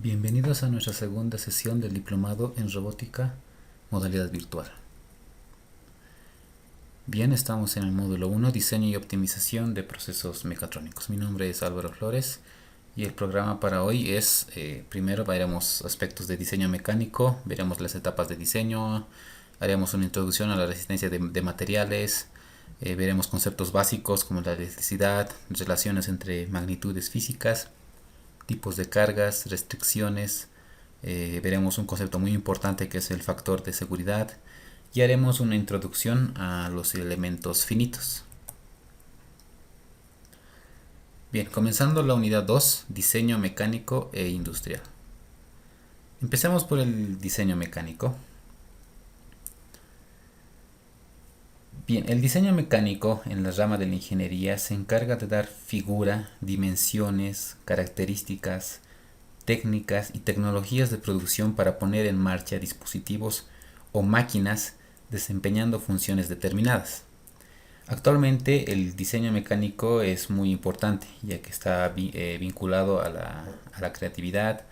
Bienvenidos a nuestra segunda sesión del Diplomado en Robótica, modalidad virtual. Bien, estamos en el módulo 1, Diseño y optimización de procesos mecatrónicos. Mi nombre es Álvaro Flores y el programa para hoy es, primero veremos aspectos de diseño mecánico, veremos las etapas de diseño, haremos una introducción a la resistencia de materiales, veremos conceptos básicos como la electricidad, relaciones entre magnitudes físicas, tipos de cargas, restricciones, veremos un concepto muy importante que es el factor de seguridad y haremos una introducción a los elementos finitos. Bien, comenzando la unidad 2, diseño mecánico e industrial. Empecemos por el diseño mecánico. Bien, el diseño mecánico en la rama de la ingeniería se encarga de dar figura, dimensiones, características, técnicas y tecnologías de producción para poner en marcha dispositivos o máquinas desempeñando funciones determinadas. Actualmente el diseño mecánico es muy importante ya que está vinculado a la creatividad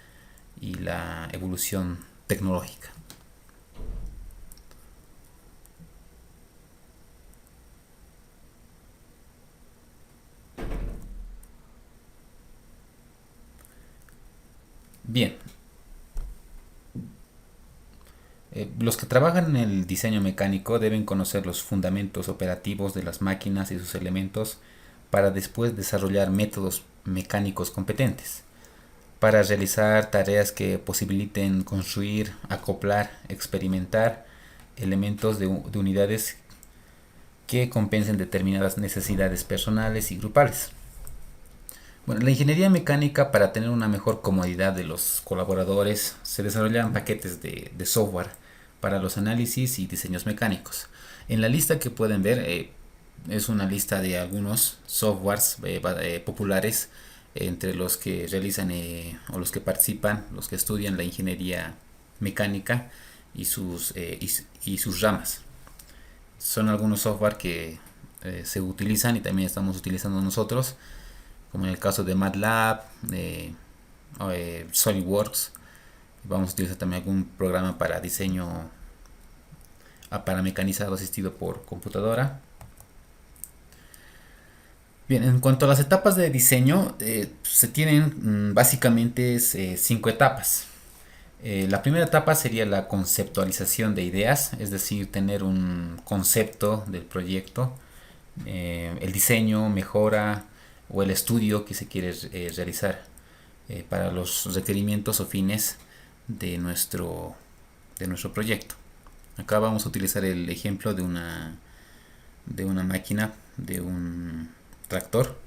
y la evolución tecnológica. Bien, los que trabajan en el diseño mecánico deben conocer los fundamentos operativos de las máquinas y sus elementos para después desarrollar métodos mecánicos competentes, para realizar tareas que posibiliten construir, acoplar, experimentar elementos de unidades que compensen determinadas necesidades personales y grupales. Bueno, la ingeniería mecánica, para tener una mejor comodidad de los colaboradores, se desarrollan paquetes de software para los análisis y diseños mecánicos. En la lista que pueden ver es una lista de algunos softwares populares entre los que realizan o los que participan, los que estudian la ingeniería mecánica y sus ramas. Son algunos software que se utilizan y también estamos utilizando nosotros, como en el caso de MATLAB, SolidWorks. Vamos a utilizar también algún programa para diseño para mecanizado asistido por computadora. Bien, en cuanto a las etapas de diseño, se tienen básicamente 5 etapas. La primera etapa sería la conceptualización de ideas, es decir, tener un concepto del proyecto, el diseño, mejora o el estudio que se quiere realizar para los requerimientos o fines de nuestro proyecto. Acá vamos a utilizar el ejemplo de una máquina, de un tractor.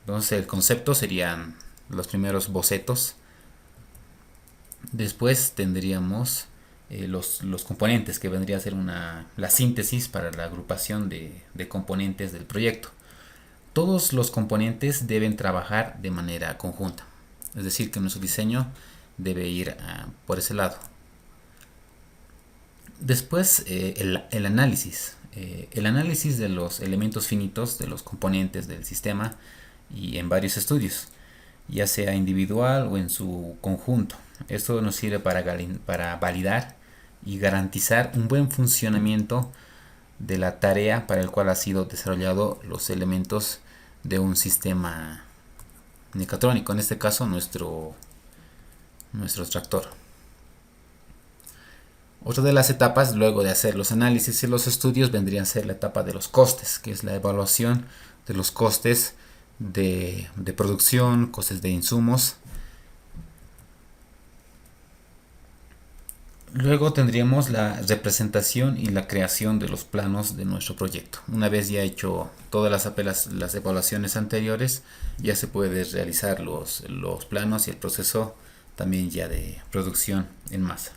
Entonces el concepto serían los primeros bocetos. Después tendríamos los componentes, que vendría a ser la síntesis para la agrupación de componentes del proyecto. Todos los componentes deben trabajar de manera conjunta, es decir, que nuestro diseño debe ir por ese lado. Después el análisis. El análisis de los elementos finitos, de los componentes del sistema y en varios estudios, ya sea individual o en su conjunto. Esto nos sirve para validar y garantizar un buen funcionamiento de la tarea para el cual ha sido desarrollado los elementos de un sistema mecatrónico, en este caso nuestro tractor. Otra de las etapas, luego de hacer los análisis y los estudios, vendría a ser la etapa de los costes, que es la evaluación de los costes de producción, costes de insumos. Luego tendríamos la representación y la creación de los planos de nuestro proyecto. Una vez ya hecho todas las evaluaciones anteriores, ya se puede realizar los planos y el proceso también ya de producción en masa.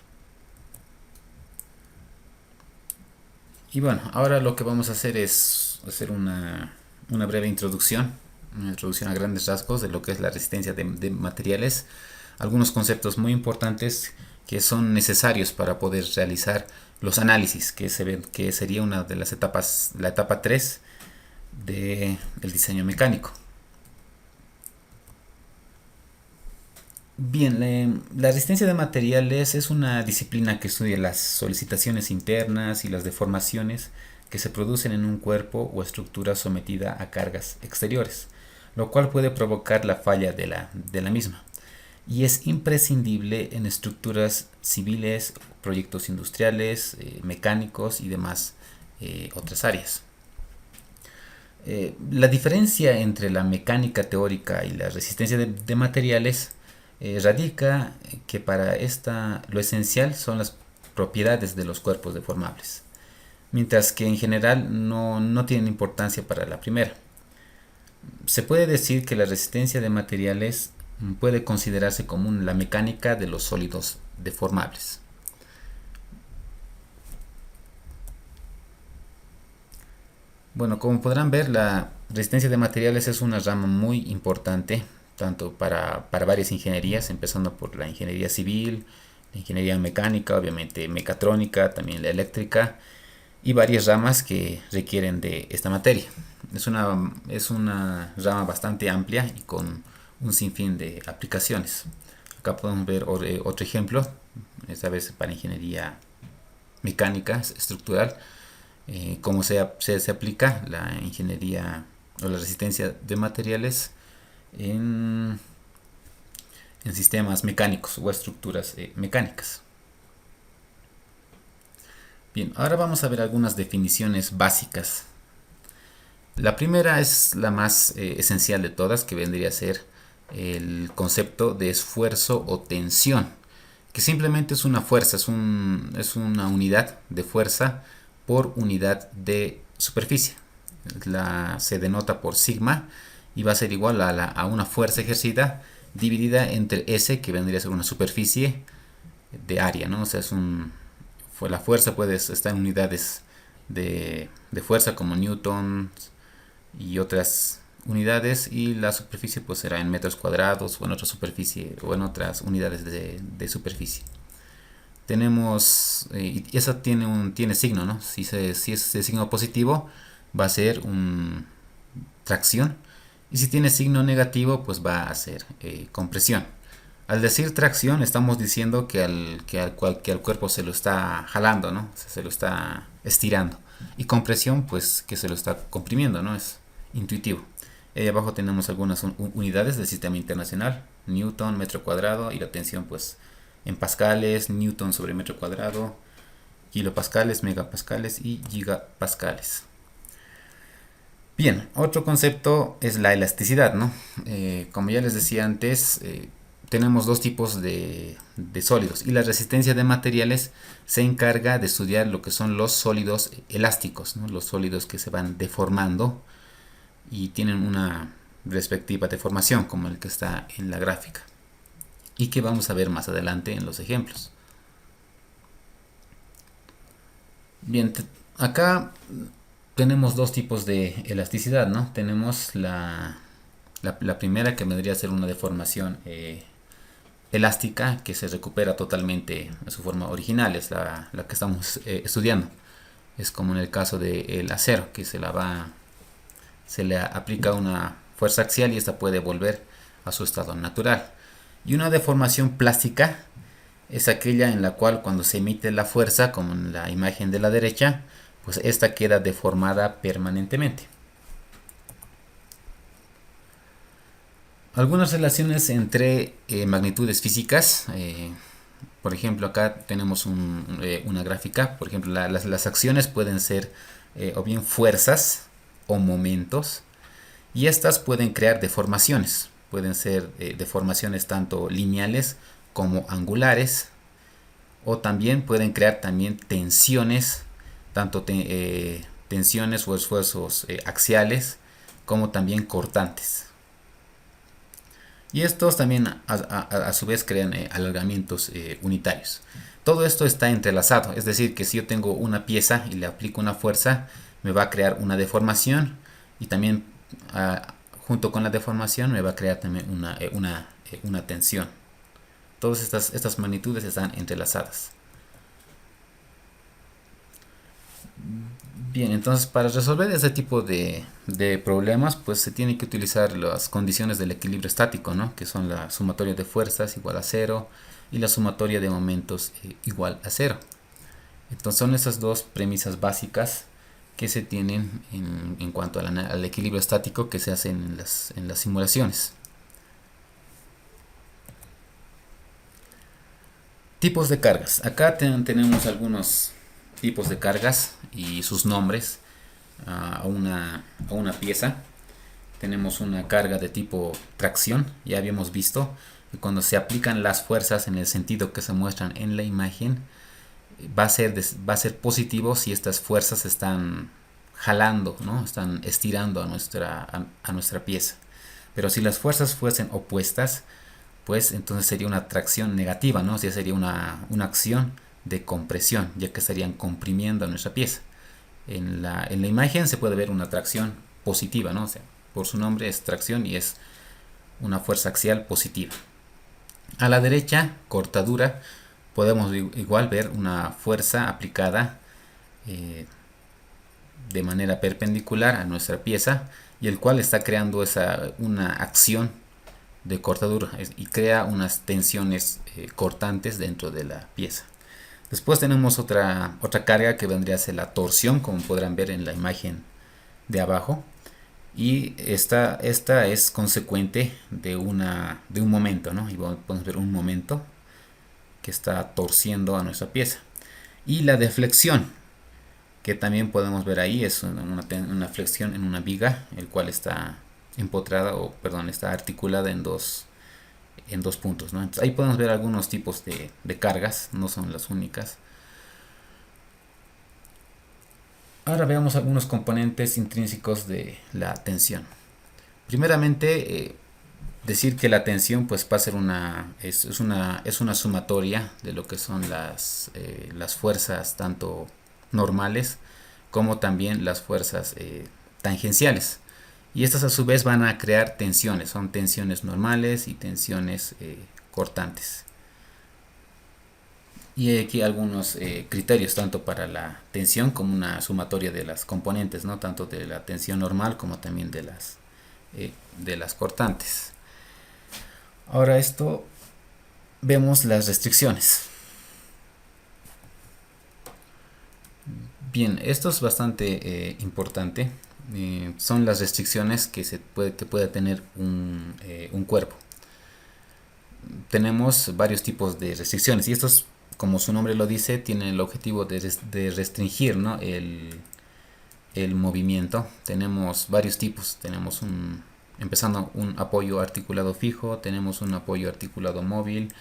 Y bueno, ahora lo que vamos a hacer es hacer una breve introducción a grandes rasgos de lo que es la resistencia de materiales, algunos conceptos muy importantes que son necesarios para poder realizar los análisis, que sería una de las etapas, la etapa 3 del diseño mecánico. Bien, la resistencia de materiales es una disciplina que estudia las solicitaciones internas y las deformaciones que se producen en un cuerpo o estructura sometida a cargas exteriores, lo cual puede provocar la falla de la misma. Y es imprescindible en estructuras civiles, proyectos industriales, mecánicos y demás otras áreas. La diferencia entre la mecánica teórica y la resistencia de materiales radica que para esta lo esencial son las propiedades de los cuerpos deformables, mientras que en general no tienen importancia para la primera. Se puede decir que la resistencia de materiales puede considerarse como la mecánica de los sólidos deformables. Bueno, como podrán ver, la resistencia de materiales es una rama muy importante, tanto para varias ingenierías, empezando por la ingeniería civil, la ingeniería mecánica, obviamente mecatrónica, también la eléctrica, y varias ramas que requieren de esta materia. Es una rama bastante amplia y con un sinfín de aplicaciones. Acá podemos ver otro ejemplo, esta vez para ingeniería mecánica estructural, cómo se aplica la ingeniería o la resistencia de materiales en, en sistemas mecánicos o estructuras mecánicas. Bien, ahora vamos a ver algunas definiciones básicas. La primera es la más esencial de todas, que vendría a ser el concepto de esfuerzo o tensión, que simplemente es una fuerza, es una unidad de fuerza por unidad de superficie. Se denota por sigma y va a ser igual a una fuerza ejercida dividida entre S, que vendría a ser una superficie de área, ¿no? O sea, la fuerza puede estar en unidades de fuerza como newtons y otras unidades, y la superficie pues será en metros cuadrados o en otra superficie o en otras unidades de superficie. Tenemos, y esa tiene signo, ¿no? Si es de signo positivo va a ser tracción, y si tiene signo negativo pues va a ser compresión. Al decir tracción estamos diciendo que al cuerpo se lo está jalando, ¿no? Se lo está estirando. Y compresión, pues que se lo está comprimiendo, ¿no? Es intuitivo. Ahí abajo tenemos algunas unidades del sistema internacional: newton, metro cuadrado, y la tensión pues en pascales, newton sobre metro cuadrado, kilopascales, megapascales y gigapascales. Bien, otro concepto es la elasticidad, ¿no? Como ya les decía antes, tenemos dos tipos de sólidos, y la resistencia de materiales se encarga de estudiar lo que son los sólidos elásticos, ¿no? Los sólidos que se van deformando y tienen una respectiva deformación, como el que está en la gráfica, y que vamos a ver más adelante en los ejemplos. Bien, acá tenemos dos tipos de elasticidad, ¿no? Tenemos la primera, que vendría a ser una deformación elástica que se recupera totalmente a su forma original, es la que estamos estudiando. Es como en el caso del acero, que se le aplica una fuerza axial y esta puede volver a su estado natural. Y una deformación plástica es aquella en la cual, cuando se emite la fuerza, como en la imagen de la derecha, pues esta queda deformada permanentemente. Algunas relaciones entre magnitudes físicas. Por ejemplo, acá tenemos una gráfica. Por ejemplo, las acciones pueden ser o bien fuerzas o momentos, y estas pueden crear deformaciones. Pueden ser deformaciones tanto lineales como angulares, o también pueden crear tensiones, tanto tensiones o esfuerzos axiales como también cortantes. Y estos también a su vez crean alargamientos unitarios. Todo esto está entrelazado, es decir, que si yo tengo una pieza y le aplico una fuerza, me va a crear una deformación, y también junto con la deformación me va a crear también una tensión. Todas estas magnitudes están entrelazadas. Bien, entonces para resolver ese tipo de problemas, pues se tiene que utilizar las condiciones del equilibrio estático, ¿no? Que son la sumatoria de fuerzas igual a cero y la sumatoria de momentos igual a cero. Entonces son esas dos premisas básicas que se tienen en cuanto al equilibrio estático que se hacen en las simulaciones. Tipos de cargas. Acá tenemos algunos tipos de cargas y sus nombres a una pieza. Tenemos una carga de tipo tracción. Ya habíamos visto que cuando se aplican las fuerzas en el sentido que se muestran en la imagen, va a ser positivo si estas fuerzas están jalando, ¿no? Están estirando a nuestra pieza. Pero si las fuerzas fuesen opuestas, pues entonces sería una tracción negativa, ¿no? O sea, sería una acción de compresión, ya que estarían comprimiendo a nuestra pieza. En la imagen se puede ver una tracción positiva, ¿no? O sea, por su nombre es tracción y es una fuerza axial positiva. A la derecha, cortadura, podemos igual ver una fuerza aplicada de manera perpendicular a nuestra pieza y el cual está creando una acción de cortadura y crea unas tensiones cortantes dentro de la pieza. Después tenemos otra carga que vendría a ser la torsión, como podrán ver en la imagen de abajo, y esta es consecuente de un momento, ¿no? Y podemos ver un momento que está torciendo a nuestra pieza. Y la deflexión, que también podemos ver ahí, es una flexión en una viga, el cual está empotrada, o perdón, está articulada en dos puntos, ¿no? Entonces, ahí podemos ver algunos tipos de cargas, no son las únicas. Ahora veamos algunos componentes intrínsecos de la tensión. Primeramente, decir que la tensión pues va a ser es una sumatoria de lo que son las fuerzas tanto normales como también las fuerzas tangenciales. Y estas a su vez van a crear tensiones, son tensiones normales y tensiones cortantes. Y hay aquí algunos criterios tanto para la tensión como una sumatoria de las componentes, ¿no? Tanto de la tensión normal como también de las cortantes. Ahora vemos las restricciones. Bien, esto es bastante importante. Son las restricciones que puede tener un cuerpo. Tenemos varios tipos de restricciones y estos, como su nombre lo dice, tienen el objetivo de restringir, ¿no? el movimiento. Tenemos varios tipos. Tenemos empezando un apoyo articulado fijo, tenemos un apoyo articulado móvil,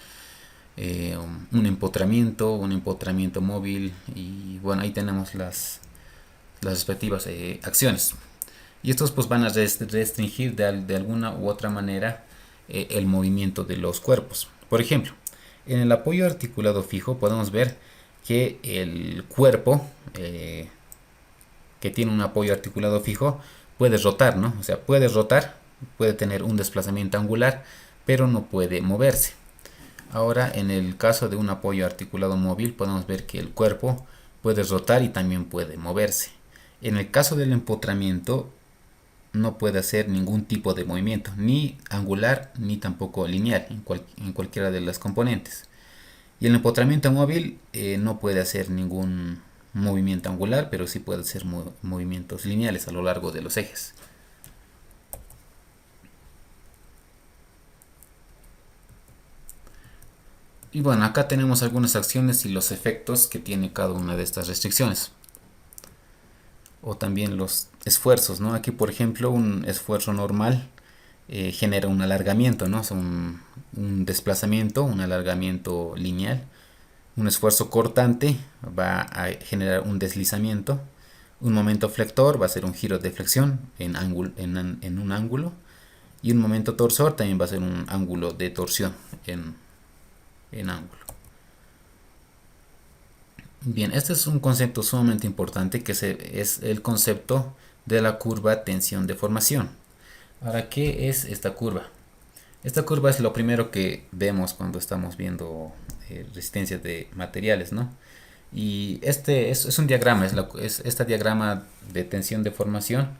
un empotramiento móvil, y bueno, ahí tenemos las respectivas acciones. Y estos pues van a restringir de alguna u otra manera el movimiento de los cuerpos. Por ejemplo, en el apoyo articulado fijo podemos ver que el cuerpo que tiene un apoyo articulado fijo puede rotar, ¿no? O sea, puede rotar, puede tener un desplazamiento angular, pero no puede moverse. Ahora, en el caso de un apoyo articulado móvil, podemos ver que el cuerpo puede rotar y también puede moverse. En el caso del empotramiento, no puede hacer ningún tipo de movimiento, ni angular ni tampoco lineal, en cualquiera de las componentes. Y el empotramiento móvil no puede hacer ningún movimiento angular, pero sí puede hacer movimientos lineales a lo largo de los ejes. Y bueno, acá tenemos algunas acciones y los efectos que tiene cada una de estas restricciones. O también los esfuerzos, ¿no? Aquí, por ejemplo, un esfuerzo normal genera un alargamiento, ¿no? O sea, un desplazamiento, un alargamiento lineal. Un esfuerzo cortante va a generar un deslizamiento. Un momento flector va a ser un giro de flexión en un ángulo. Y un momento torsor también va a ser un ángulo de torsión en ángulo. Bien, este es un concepto sumamente importante que es el concepto de la curva tensión-deformación. Ahora, ¿qué es esta curva? Esta curva es lo primero que vemos cuando estamos viendo resistencias de materiales, ¿no? Y este es un diagrama, esta diagrama de tensión de formación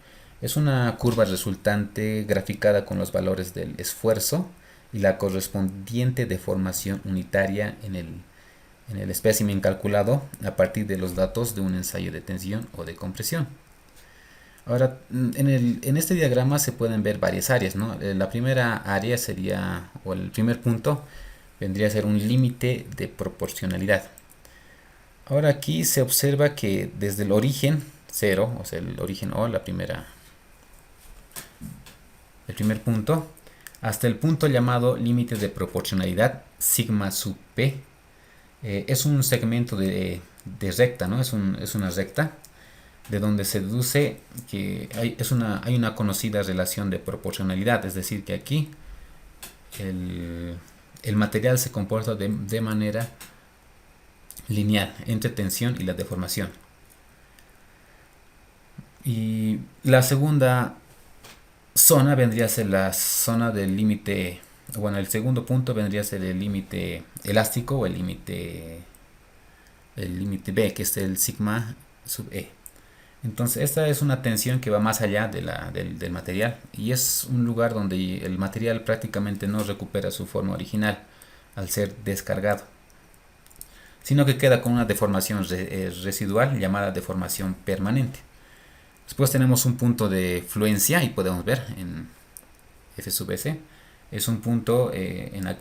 es una curva resultante graficada con los valores del esfuerzo y la correspondiente deformación unitaria en el espécimen calculado a partir de los datos de un ensayo de tensión o de compresión. Ahora, en este diagrama se pueden ver varias áreas, ¿no? La primera área sería, o el primer punto, vendría a ser un límite de proporcionalidad. Ahora aquí se observa que desde el origen 0, o sea, el origen o el primer punto, hasta el punto llamado límite de proporcionalidad sigma sub p, es un segmento de recta, ¿no? Es una recta de donde se deduce que hay una conocida relación de proporcionalidad, es decir, que aquí el material se comporta de manera lineal entre tensión y la deformación. Y la segunda zona vendría a ser la zona del límite, bueno, el segundo punto vendría a ser el límite elástico o el límite B, que es el sigma sub e. Entonces esta es una tensión que va más allá del material y es un lugar donde el material prácticamente no recupera su forma original al ser descargado, sino que queda con una deformación residual llamada deformación permanente. Después tenemos un punto de fluencia y podemos ver en F sub S es un punto en el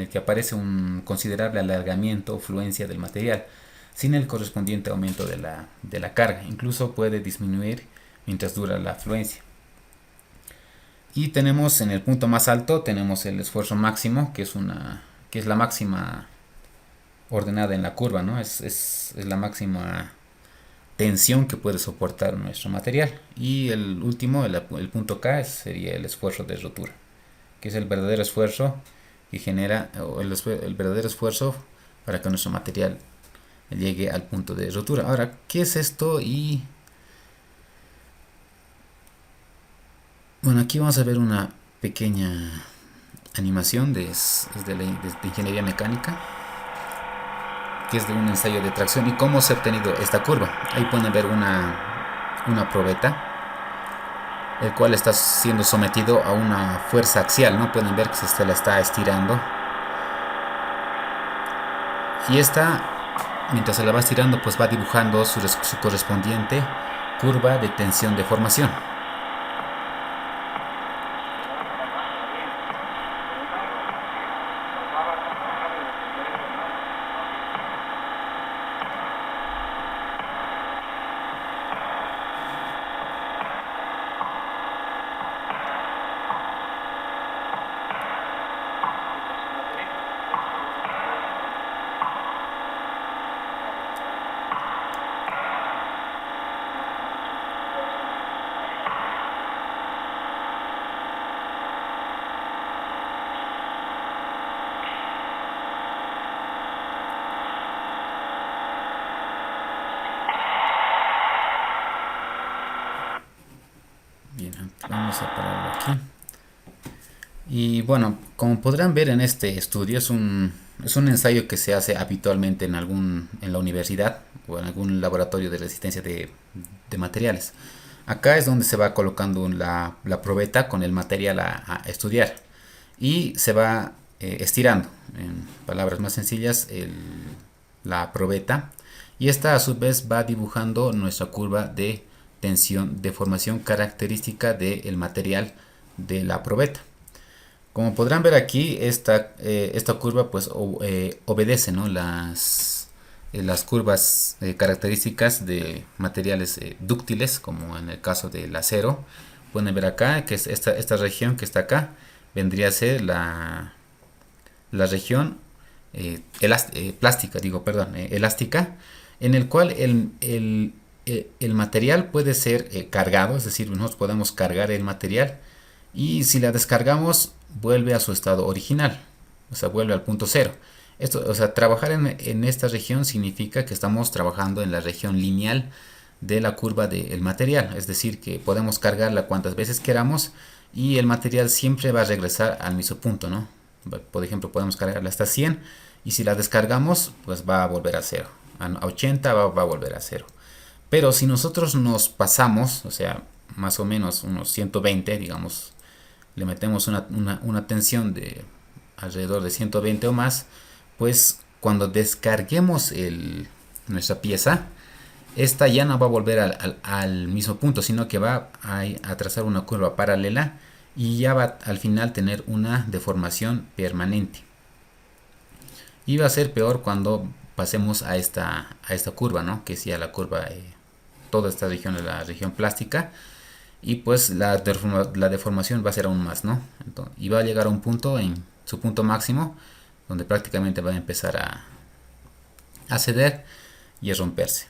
que aparece un considerable alargamiento o fluencia del material sin el correspondiente aumento de la carga. Incluso puede disminuir mientras dura la fluencia. Y tenemos en el punto más alto tenemos el esfuerzo máximo, que es la máxima ordenada en la curva, ¿no? Es la máxima tensión que puede soportar nuestro material. Y el último, el punto K, sería el esfuerzo de rotura, que es el verdadero esfuerzo que genera, o el verdadero esfuerzo para que nuestro material llegue al punto de rotura. Ahora, ¿qué es esto? Y bueno, aquí vamos a ver una pequeña animación de ingeniería mecánica, que es de un ensayo de tracción y cómo se ha obtenido esta curva. Ahí pueden ver una probeta, el cual está siendo sometido a una fuerza axial, ¿no? Pueden ver que se la está estirando. Y esta, mientras se la va estirando, pues va dibujando su correspondiente curva de tensión de formación. Bien, vamos a pararlo aquí. Y bueno, como podrán ver en este estudio, es un ensayo que se hace habitualmente en la universidad o en algún laboratorio de resistencia de materiales. Acá es donde se va colocando la probeta con el material a estudiar y se va estirando, en palabras más sencillas, la probeta, y esta a su vez va dibujando nuestra curva de tensión de formación característica del material de la probeta. Como podrán ver aquí, esta curva pues obedece, ¿no? las curvas características de materiales dúctiles, como en el caso del acero. Pueden ver acá que es esta región que está acá vendría a ser la región elástica, en el cual el material puede ser cargado, es decir, nosotros podemos cargar el material y si la descargamos vuelve a su estado original, o sea, vuelve al punto cero. Esto, o sea, trabajar en esta región significa que estamos trabajando en la región lineal de la curva del material, es decir, que podemos cargarla cuantas veces queramos y el material siempre va a regresar al mismo punto, ¿no? Por ejemplo, podemos cargarla hasta 100 y si la descargamos pues va a volver a cero, a 80 va a volver a cero. Pero si nosotros nos pasamos, o sea, más o menos unos 120, digamos, le metemos una tensión de alrededor de 120 o más, pues cuando descarguemos nuestra pieza, esta ya no va a volver al mismo punto, sino que va a trazar una curva paralela y ya va al final tener una deformación permanente. Y va a ser peor cuando pasemos a esta curva, ¿no? Que sea la curva, toda esta región es la región plástica, y pues la deformación va a ser aún más, ¿no? Entonces, y va a llegar a un punto, en su punto máximo, donde prácticamente va a empezar a ceder y a romperse.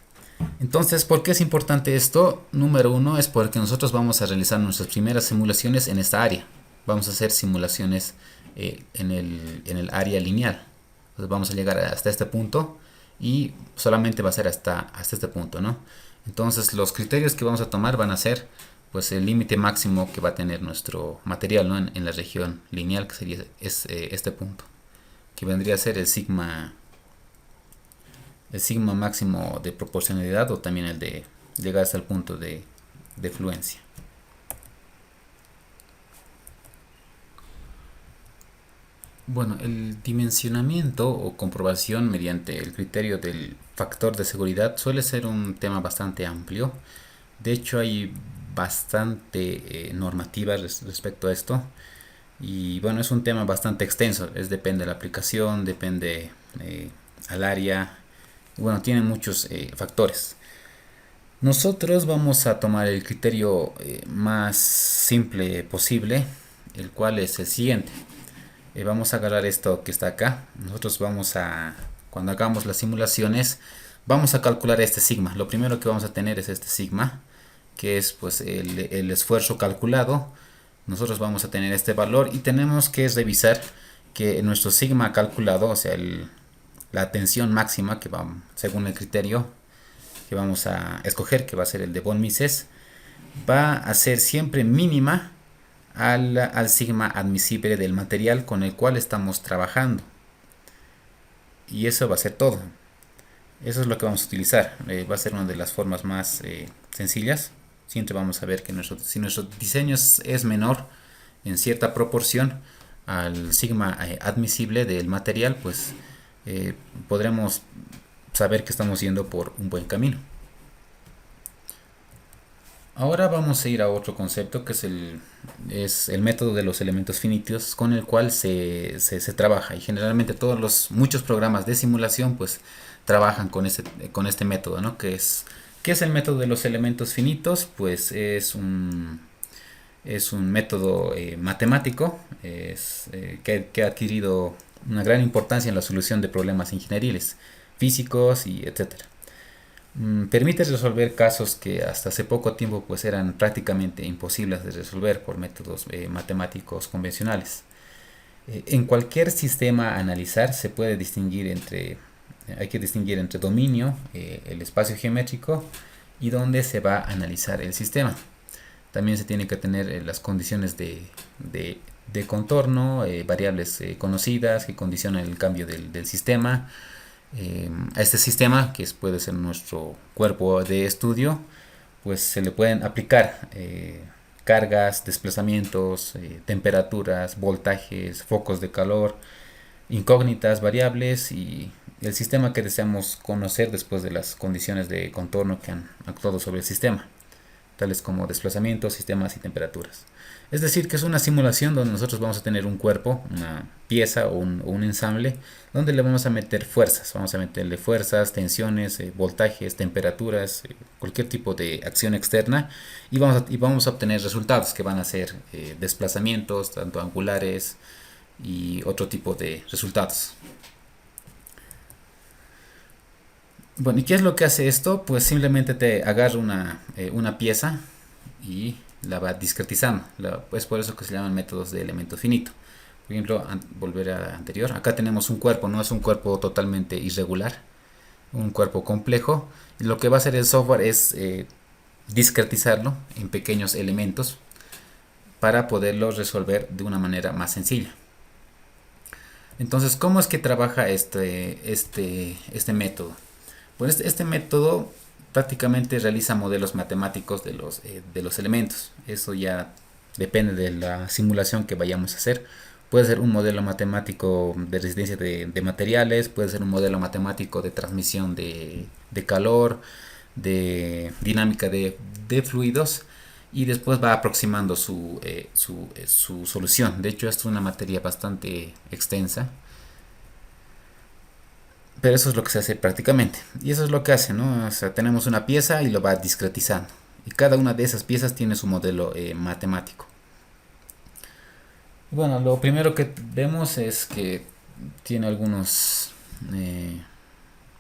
Entonces, ¿por qué es importante esto? Número uno es porque nosotros vamos a realizar nuestras primeras simulaciones en esta área. Vamos a hacer simulaciones en el área lineal. Entonces vamos a llegar hasta este punto y solamente va a ser hasta este punto, ¿no? Entonces los criterios que vamos a tomar van a ser pues el límite máximo que va a tener nuestro material, ¿no? en la región lineal, que sería este punto, que vendría a ser el sigma máximo de proporcionalidad, o también el de llegar hasta el punto de fluencia. Bueno, el dimensionamiento o comprobación mediante el criterio del factor de seguridad suele ser un tema bastante amplio. De hecho, hay bastante normativa respecto a esto. Y bueno, es un tema bastante extenso. Depende de la aplicación, depende al área. Bueno, tiene muchos factores. Nosotros vamos a tomar el criterio más simple posible, el cual es el siguiente. Vamos a agarrar esto que está acá. Nosotros cuando hagamos las simulaciones, vamos a calcular este sigma. Lo primero que vamos a tener es este sigma, que es pues el esfuerzo calculado. Nosotros vamos a tener este valor y tenemos que revisar que nuestro sigma calculado, o sea, la tensión máxima que va según el criterio que vamos a escoger, que va a ser el de von Mises, va a ser siempre mínima al sigma admisible del material con el cual estamos trabajando. Y eso va a ser todo. Eso es lo que vamos a utilizar. Va a ser una de las formas más sencillas. Siempre vamos a ver que si nuestro diseño es menor en cierta proporción al sigma admisible del material, pues podremos saber que estamos yendo por un buen camino. Ahora vamos a ir a otro concepto, que es el método de los elementos finitos, con el cual se trabaja, y generalmente muchos programas de simulación pues trabajan con este método, ¿no? ¿Qué es el método de los elementos finitos? Pues es un método matemático que ha adquirido una gran importancia en la solución de problemas ingenieriles, físicos y etcétera. Permite resolver casos que hasta hace poco tiempo pues eran prácticamente imposibles de resolver por métodos matemáticos convencionales. En cualquier sistema a analizar se puede hay que distinguir entre dominio, el espacio geométrico, y donde se va a analizar el sistema. También se tiene que tener las condiciones de contorno, variables conocidas que condicionan el cambio del sistema. A este sistema, que puede ser nuestro cuerpo de estudio, pues se le pueden aplicar cargas, desplazamientos, temperaturas, voltajes, focos de calor, incógnitas, variables y el sistema que deseamos conocer después de las condiciones de contorno que han actuado sobre el sistema, tales como desplazamientos, sistemas y temperaturas. Es decir, que es una simulación donde nosotros vamos a tener un cuerpo, una pieza o un ensamble, donde le vamos a meter fuerzas. Vamos a meterle fuerzas, tensiones, voltajes, temperaturas, cualquier tipo de acción externa, y vamos a obtener resultados que van a ser desplazamientos, tanto angulares y otro tipo de resultados. Bueno, ¿y qué es lo que hace esto? Pues simplemente te agarra una pieza y la va discretizando. Es por eso que se llaman métodos de elemento finito. Por ejemplo, volver a anterior. Acá tenemos un cuerpo, no es un cuerpo totalmente irregular, un cuerpo complejo. Y lo que va a hacer el software es discretizarlo en pequeños elementos para poderlo resolver de una manera más sencilla. Entonces, ¿cómo es que trabaja este método? Pues este método prácticamente realiza modelos matemáticos de los elementos. Eso ya depende de la simulación que vayamos a hacer. Puede ser un modelo matemático de resistencia de materiales, puede ser un modelo matemático de transmisión de calor, de dinámica de fluidos, y después va aproximando su solución. De hecho, esto es una materia bastante extensa, pero eso es lo que se hace prácticamente. Y eso es lo que hace, ¿no? O sea, tenemos una pieza y lo va discretizando. Y cada una de esas piezas tiene su modelo matemático. Bueno, lo primero que vemos es que tiene eh,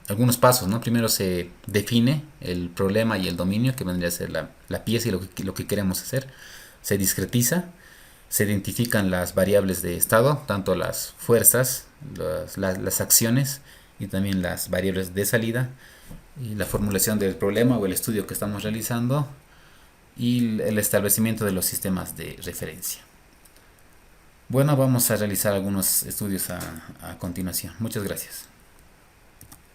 algunos pasos, ¿no? Primero se define el problema y el dominio, que vendría a ser la pieza y lo que queremos hacer. Se discretiza, se identifican las variables de estado, tanto las fuerzas, las acciones y también las variables de salida, y la formulación del problema o el estudio que estamos realizando, y el establecimiento de los sistemas de referencia. Bueno, vamos a realizar algunos estudios a continuación. Muchas gracias.